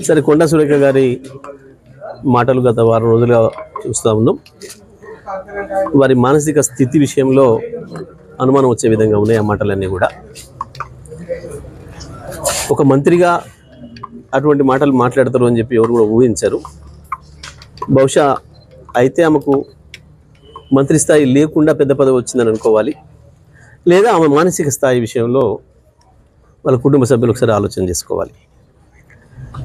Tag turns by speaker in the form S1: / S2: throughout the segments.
S1: సరే, కొండా సురేఖ గారి మాటలు గత వారం రోజులుగా చూస్తూ ఉన్నాం. వారి మానసిక స్థితి విషయంలో అనుమానం వచ్చే విధంగా ఉన్నాయి ఆ మాటలన్నీ కూడా. ఒక మంత్రిగా అటువంటి మాటలు మాట్లాడతారు అని చెప్పి ఎవరు కూడా ఊహించారు. బహుశా అయితే ఆమెకు మంత్రి స్థాయి లేకుండా పెద్ద పదవి వచ్చిందని అనుకోవాలి, లేదా ఆమె మానసిక స్థాయి విషయంలో వాళ్ళ కుటుంబ సభ్యులు ఒకసారి ఆలోచన చేసుకోవాలి.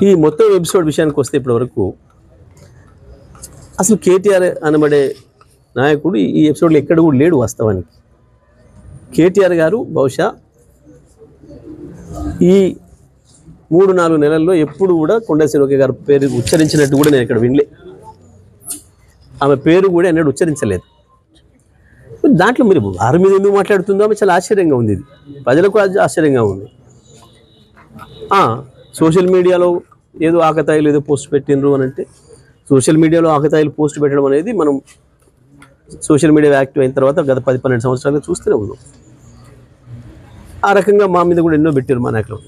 S1: ఈ మొత్తం ఎపిసోడ్ విషయానికి వస్తే ఇప్పటివరకు అసలు కేటీఆర్ అనబడే నాయకుడు ఈ ఎపిసోడ్లో ఎక్కడ కూడా లేడు. వాస్తవానికి కేటీఆర్ గారు బహుశా ఈ 3-4 నెలల్లో ఎప్పుడు కూడా కొండా సురేఖ గారి పేరు ఉచ్చరించినట్టు కూడా నేను ఇక్కడ వినలే. ఆమె పేరు కూడా ఎన్నడూ ఉచ్చరించలేదు. దాంట్లో మీరు వారి మీద ఎందుకు మాట్లాడుతుందో ఆమె చాలా ఆశ్చర్యంగా ఉంది. ఇది ప్రజలకు ఆశ్చర్యంగా ఉంది. సోషల్ మీడియాలో ఏదో ఆకతాయిలు ఏదో పోస్ట్ పెట్టినరు అని అంటే, సోషల్ మీడియాలో ఆకతాయిలు పోస్ట్ పెట్టడం అనేది మనం సోషల్ మీడియా యాక్టివ్ అయిన తర్వాత గత 10-12 సంవత్సరాలుగా చూస్తూనే ఉన్నాం. ఆ రకంగా మా మీద కూడా ఎన్నో పెట్టారు మా నాయకులు.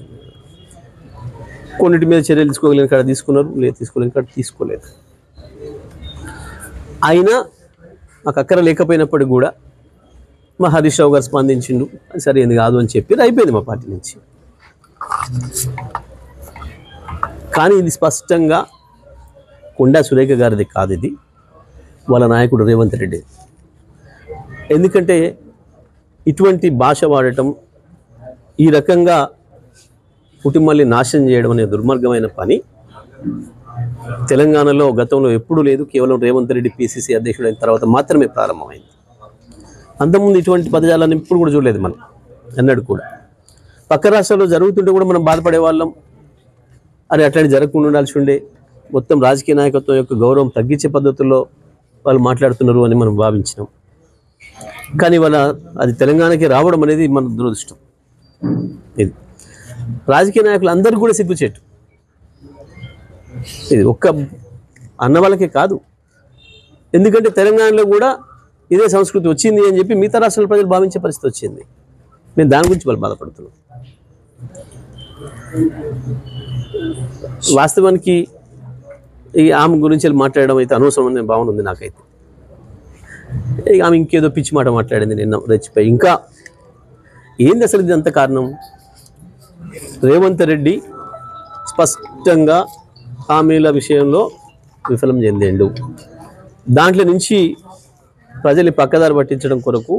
S1: కొన్నిటి మీద చర్యలు తీసుకోగలిగిన కాడ తీసుకున్నారు, లేదు తీసుకోలేని కాడ తీసుకోలేదు. అయినా మాకు అక్కర లేకపోయినప్పటికి కూడా మా హరీష్ రావు గారు స్పందించిండు, అది సరైనది కాదు అని చెప్పి అయిపోయింది మా పార్టీ నుంచి. కానీ ఇది స్పష్టంగా కొండా సురేఖ గారిది కాదు, ఇది వాళ్ళ నాయకుడు రేవంత్ రెడ్డి. ఎందుకంటే ఇటువంటి భాష వాడటం, ఈ రకంగా కుటుంబాన్ని నాశనం చేయడం అనే దుర్మార్గమైన పని తెలంగాణలో గతంలో ఎప్పుడూ లేదు. కేవలం రేవంత్ రెడ్డి పిసిసి అధ్యక్షుడు అయిన తర్వాత మాత్రమే ప్రారంభమైంది. అంతకుముందు ఇటువంటి పదజాలాన్ని ఇప్పుడు కూడా చూడలేదు మనం ఎన్నడూ కూడా. పక్క రాష్ట్రాల్లో జరుగుతుంటే కూడా మనం బాధపడే వాళ్ళం. అరే అట్లాంటి జరగకుండా ఉండాల్సి ఉండే, మొత్తం రాజకీయ నాయకత్వం యొక్క గౌరవం తగ్గించే పద్ధతుల్లో వాళ్ళు మాట్లాడుతున్నారు అని మనం భావించినాం. కానీ వాళ్ళ అది తెలంగాణకి రావడం అనేది మన దురదృష్టం. ఇది రాజకీయ నాయకులు అందరికీ కూడా సిగ్గుచేటు. ఇది ఒక్క అన్న వాళ్ళకే కాదు, ఎందుకంటే తెలంగాణలో కూడా ఇదే సంస్కృతి వచ్చింది అని చెప్పి మిగతా రాష్ట్రాల ప్రజలు భావించే పరిస్థితి వచ్చింది. నేను దాని గురించి వాళ్ళు బాధపడుతున్నాను. వాస్తవానికి ఈ ఆమె గురించి మాట్లాడడం అయితే అనవసరం అనే భావన ఉంది నాకైతే. ఇక ఆమె ఇంకేదో పిచ్చి మాట మాట్లాడింది నిన్న రెచ్చిపోయి. ఇంకా ఏంది అసలు ఇది అంత కారణం? రేవంత్ రెడ్డి స్పష్టంగా హామీల విషయంలో విఫలం చెందిండు. దాంట్లో నుంచి ప్రజల్ని పక్కదారి పట్టించడం కొరకు